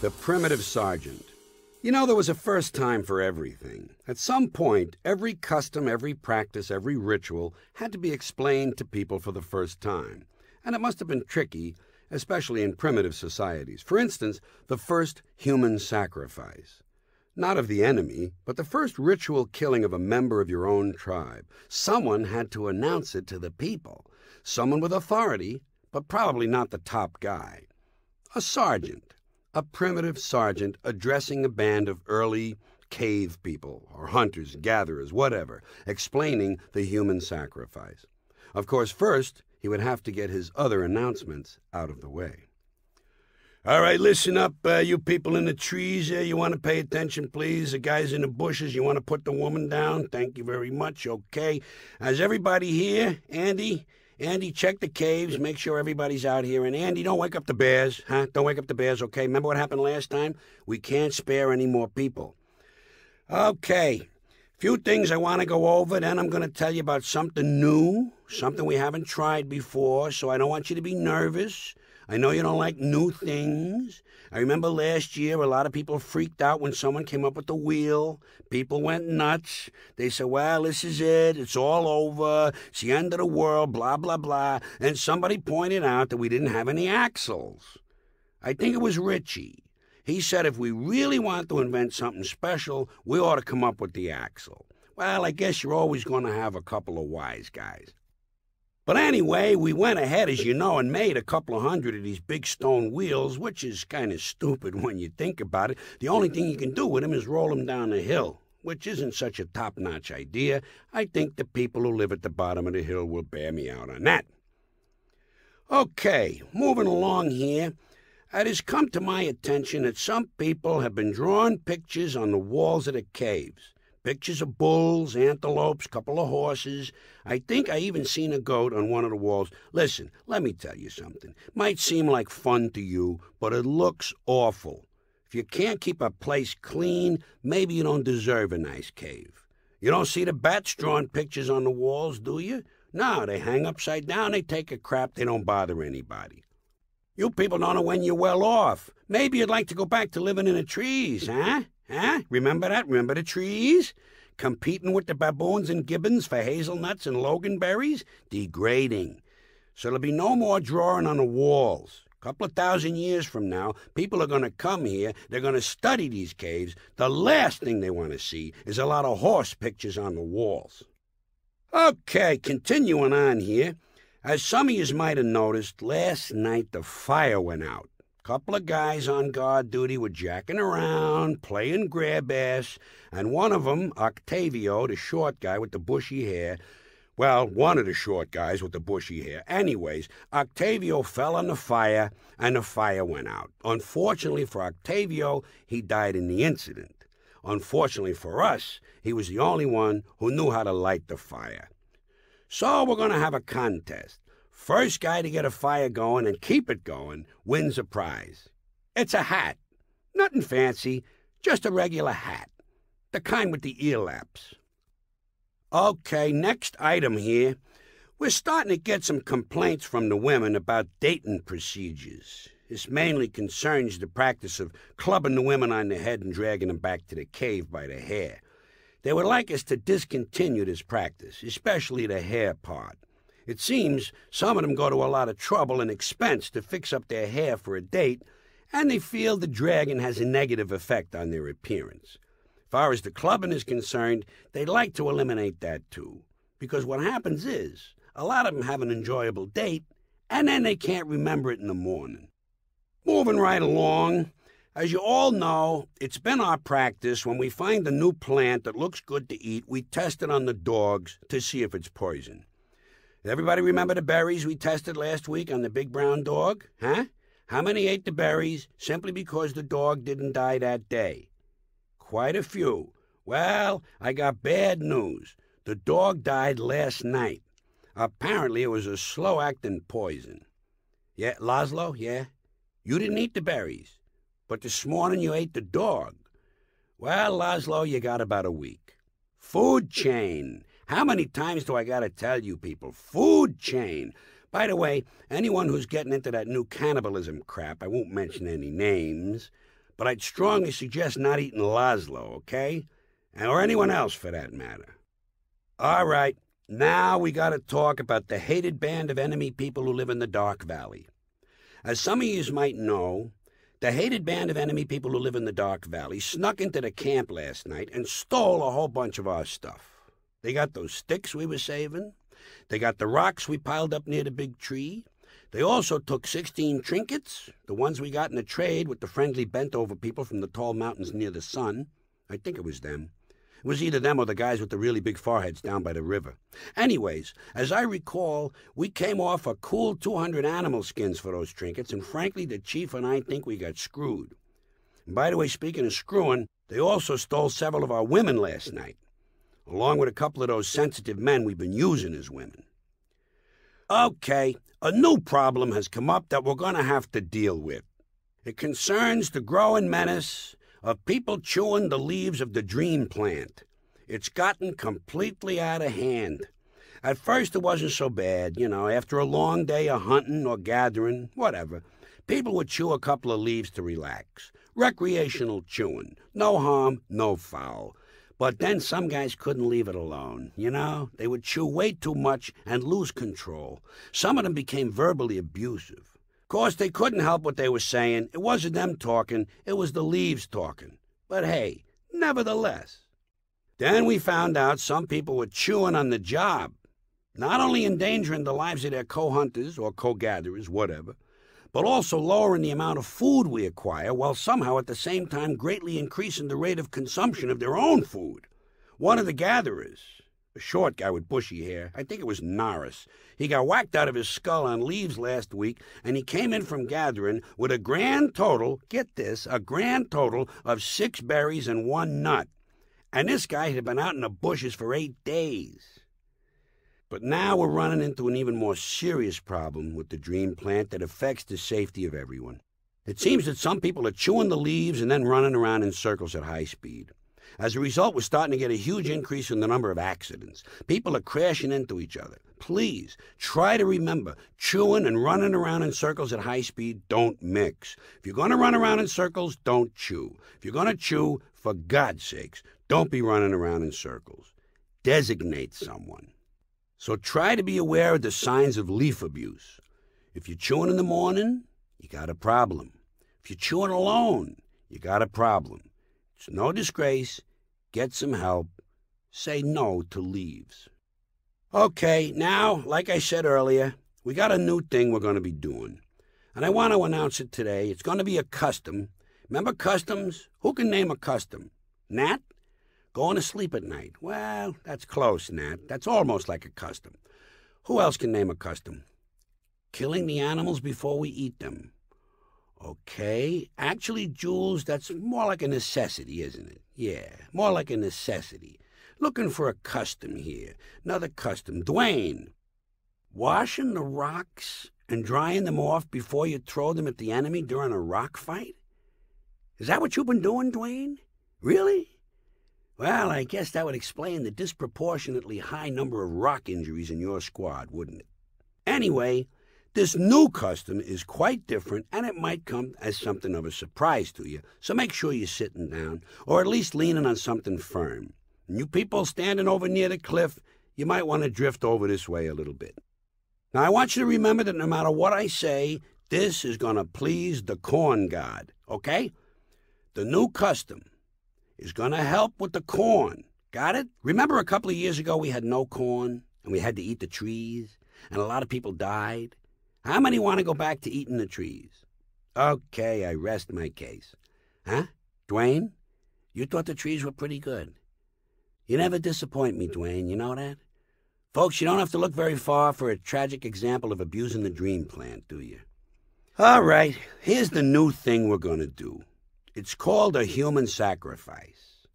The primitive sergeant. You know, there was a first time for everything. At some point, every custom, every practice, every ritual had to be explained to people for the first time. And it must have been tricky, especially in primitive societies. For instance, the first human sacrifice. Not of the enemy, but the first ritual killing of a member of your own tribe. Someone had to announce it to the people. Someone with authority, but probably not the top guy. A sergeant. A primitive sergeant addressing a band of early cave people, or hunters, gatherers, whatever, explaining the human sacrifice. Of course, first, he would have to get his other announcements out of the way. All right, listen up, you people in the trees. You want to pay attention, please. The guys in the bushes, you want to put the woman down? Thank you very much. Okay. Is everybody here? Andy? Andy, check the caves, make sure everybody's out here. And Andy, don't wake up the bears, huh? Don't wake up the bears, okay? Remember what happened last time? We can't spare any more people. Okay. Few things I want to go over, then I'm going to tell you about something new, something we haven't tried before, so I don't want you to be nervous. I know you don't like new things. I remember last year a lot of people freaked out when someone came up with the wheel. People went nuts. They said, well, this is it. It's all over. It's the end of the world, blah, blah, blah. And somebody pointed out that we didn't have any axles. I think it was Richie. He said if we really want to invent something special, we ought to come up with the axle. Well, I guess you're always going to have a couple of wise guys. But anyway, we went ahead, as you know, and made a couple of hundred of these big stone wheels, which is kind of stupid when you think about it. The only thing you can do with them is roll them down the hill, which isn't such a top-notch idea. I think the people who live at the bottom of the hill will bear me out on that. Okay, moving along here. It has come to my attention that some people have been drawing pictures on the walls of the caves. Pictures of bulls, antelopes, couple of horses. I think I even seen a goat on one of the walls. Listen, let me tell you something. Might seem like fun to you, but it looks awful. If you can't keep a place clean, maybe you don't deserve a nice cave. You don't see the bats drawing pictures on the walls, do you? No, they hang upside down, they take a crap, they don't bother anybody. You people don't know when you're well off. Maybe you'd like to go back to living in the trees, huh? Huh? Remember that? Remember the trees? Competing with the baboons and gibbons for hazelnuts and loganberries? Degrading. So there'll be no more drawing on the walls. A couple of thousand years from now, people are going to come here. They're going to study these caves. The last thing they want to see is a lot of horse pictures on the walls. Okay, continuing on here. As some of you might have noticed, last night the fire went out. Couple of guys on guard duty were jacking around, playing grab ass, and one of them, Octavio, the short guy with the bushy hair, well, one of the short guys with the bushy hair. Anyways, Octavio fell on the fire, and the fire went out. Unfortunately for Octavio, he died in the incident. Unfortunately for us, he was the only one who knew how to light the fire. So we're going to have a contest. First guy to get a fire going and keep it going wins a prize. It's a hat. Nothing fancy, just a regular hat. The kind with the ear laps. Okay, next item here. We're starting to get some complaints from the women about dating procedures. This mainly concerns the practice of clubbing the women on the head and dragging them back to the cave by the hair. They would like us to discontinue this practice, especially the hair part. It seems some of them go to a lot of trouble and expense to fix up their hair for a date, and they feel the dragging has a negative effect on their appearance. As far as the clubbing is concerned, they'd like to eliminate that too, because what happens is a lot of them have an enjoyable date, and then they can't remember it in the morning. Moving right along, as you all know, it's been our practice when we find a new plant that looks good to eat, we test it on the dogs to see if it's poison. Everybody remember the berries we tested last week on the big brown dog? Huh? How many ate the berries simply because the dog didn't die that day? Quite a few. Well, I got bad news. The dog died last night. Apparently it was a slow-acting poison. Yeah, Laszlo, yeah? You didn't eat the berries, but this morning you ate the dog. Well, Laszlo, you got about a week. Food chain. How many times do I got to tell you people? Food chain. By the way, anyone who's getting into that new cannibalism crap, I won't mention any names, But I'd strongly suggest not eating Laszlo, okay? Or anyone else for that matter. All right, now we gotta talk about the hated band of enemy people who live in the Dark Valley. As some of you might know, the hated band of enemy people who live in the Dark Valley snuck into the camp last night and stole a whole bunch of our stuff. They got those sticks we were saving. They got the rocks we piled up near the big tree. They also took 16 trinkets, the ones we got in a trade with the friendly bent-over people from the tall mountains near the sun. I think it was them. It was either them or the guys with the really big foreheads down by the river. Anyways, as I recall, we came off a cool 200 animal skins for those trinkets, and frankly, the chief and I think we got screwed. And by the way, speaking of screwing, they also stole several of our women last night, along with a couple of those sensitive men we've been using as women. Okay, a new problem has come up that we're going to have to deal with. It concerns the growing menace of people chewing the leaves of the dream plant. It's gotten completely out of hand. At first it wasn't so bad, after a long day of hunting or gathering, whatever. People would chew a couple of leaves to relax. Recreational chewing. No harm, no foul. But then some guys couldn't leave it alone, They would chew way too much and lose control. Some of them became verbally abusive. Of course, they couldn't help what they were saying. It wasn't them talking, it was the leaves talking. But hey, nevertheless. Then we found out some people were chewing on the job, not only endangering the lives of their co-hunters or co-gatherers, whatever, but also lowering the amount of food we acquire while somehow at the same time greatly increasing the rate of consumption of their own food. One of the gatherers, a short guy with bushy hair, I think it was Norris, he got whacked out of his skull on leaves last week, and he came in from gathering with a grand total, get this, a grand total of 6 berries and 1 nut. And this guy had been out in the bushes for 8 days. But now we're running into an even more serious problem with the dream plant that affects the safety of everyone. It seems that some people are chewing the leaves and then running around in circles at high speed. As a result, we're starting to get a huge increase in the number of accidents. People are crashing into each other. Please, try to remember, chewing and running around in circles at high speed don't mix. If you're going to run around in circles, don't chew. If you're going to chew, for God's sakes, don't be running around in circles. Designate someone. So try to be aware of the signs of leaf abuse. If you're chewing in the morning, you got a problem. If you're chewing alone, you got a problem. It's no disgrace. Get some help. Say no to leaves. Okay, now, like I said earlier, we got a new thing we're going to be doing. And I want to announce it today. It's going to be a custom. Remember customs? Who can name a custom? Nat? Going to sleep at night. Well, that's close, Nat. That's almost like a custom. Who else can name a custom? Killing the animals before we eat them. Okay. Actually, Jules, that's more like a necessity, isn't it? Yeah, more like a necessity. Looking for a custom here. Another custom. Dwayne. Washing the rocks and drying them off before you throw them at the enemy during a rock fight? Is that what you've been doing, Dwayne? Really? Well, I guess that would explain the disproportionately high number of rock injuries in your squad, wouldn't it? Anyway, this new custom is quite different, and it might come as something of a surprise to you, so make sure you're sitting down, or at least leaning on something firm. And you people standing over near the cliff, you might want to drift over this way a little bit. Now, I want you to remember that no matter what I say, this is going to please the corn god, okay? The new custom is going to help with the corn. Got it? Remember a couple of years ago we had no corn, and we had to eat the trees, and a lot of people died? How many want to go back to eating the trees? Okay, I rest my case. Huh? Dwayne? You thought the trees were pretty good. You never disappoint me, Dwayne, you know that? Folks, you don't have to look very far for a tragic example of abusing the dream plant, do you? All right, here's the new thing we're going to do. It's called a human sacrifice.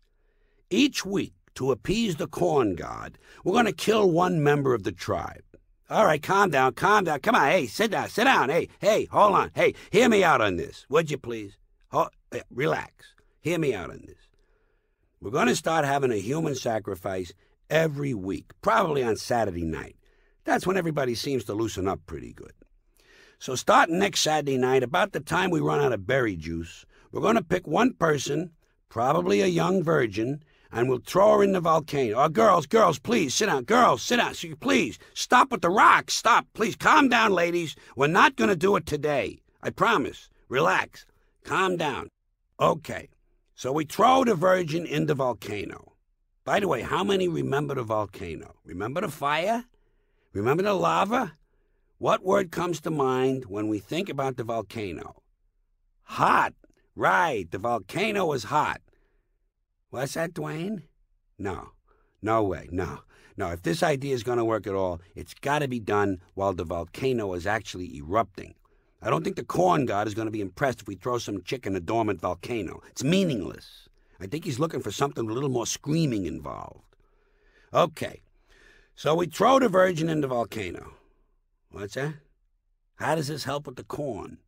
Each week, to appease the corn god, we're going to kill one member of the tribe. All right, calm down. Come on, hey, sit down. Hey, hold on. Hey, hear me out on this, would you please? Relax. Hear me out on this. We're going to start having a human sacrifice every week, probably on Saturday night. That's when everybody seems to loosen up pretty good. So starting next Saturday night, about the time we run out of berry juice, we're going to pick one person, probably a young virgin, and we'll throw her in the volcano. Oh, girls, please, sit down. Girls, sit down. Please, stop with the rocks. Stop. Please, calm down, ladies. We're not going to do it today. I promise. Relax. Calm down. Okay, so we throw the virgin in the volcano. By the way, how many remember the volcano? Remember the fire? Remember the lava? What word comes to mind when we think about the volcano? Hot. Right, the volcano is hot. What's that, Dwayne? No way, no. If this idea is going to work at all, it's got to be done while the volcano is actually erupting. I don't think the corn god is going to be impressed if we throw some chick in a dormant volcano. It's meaningless. I think he's looking for something with a little more screaming involved. Okay, so we throw the virgin in the volcano. What's that? How does this help with the corn?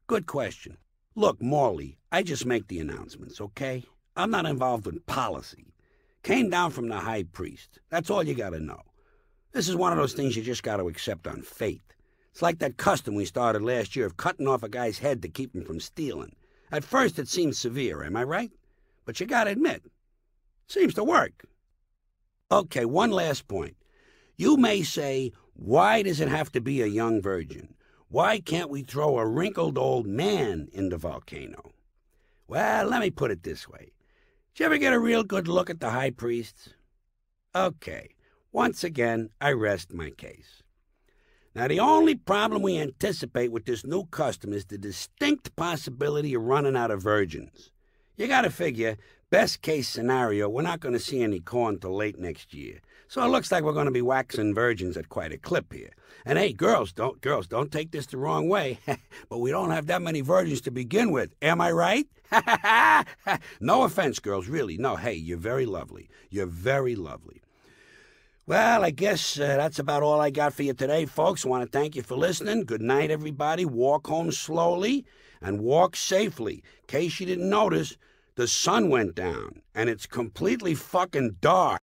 Good question. Look, Morley, I just make the announcements, okay? I'm not involved in policy. Came down from the high priest. That's all you gotta know. This is one of those things you just gotta accept on faith. It's like that custom we started last year of cutting off a guy's head to keep him from stealing. At first it seemed severe, am I right? But you gotta admit, it seems to work. Okay, one last point. You may say, why does it have to be a young virgin? Why can't we throw a wrinkled old man in the volcano? Well, let me put it this way. Did you ever get a real good look at the high priests? Okay, once again, I rest my case. Now, the only problem we anticipate with this new custom is the distinct possibility of running out of virgins. You gotta figure, best case scenario, we're not gonna see any corn till late next year. So it looks like we're gonna be waxing virgins at quite a clip here. And hey, girls, don't take this the wrong way, but we don't have that many virgins to begin with. Am I right? No offense, girls, really. No, hey, you're very lovely. You're very lovely. Well, I guess that's about all I got for you today, folks. I want to thank you for listening. Good night, everybody. Walk home slowly and walk safely. In case you didn't notice, the sun went down, and it's completely fucking dark.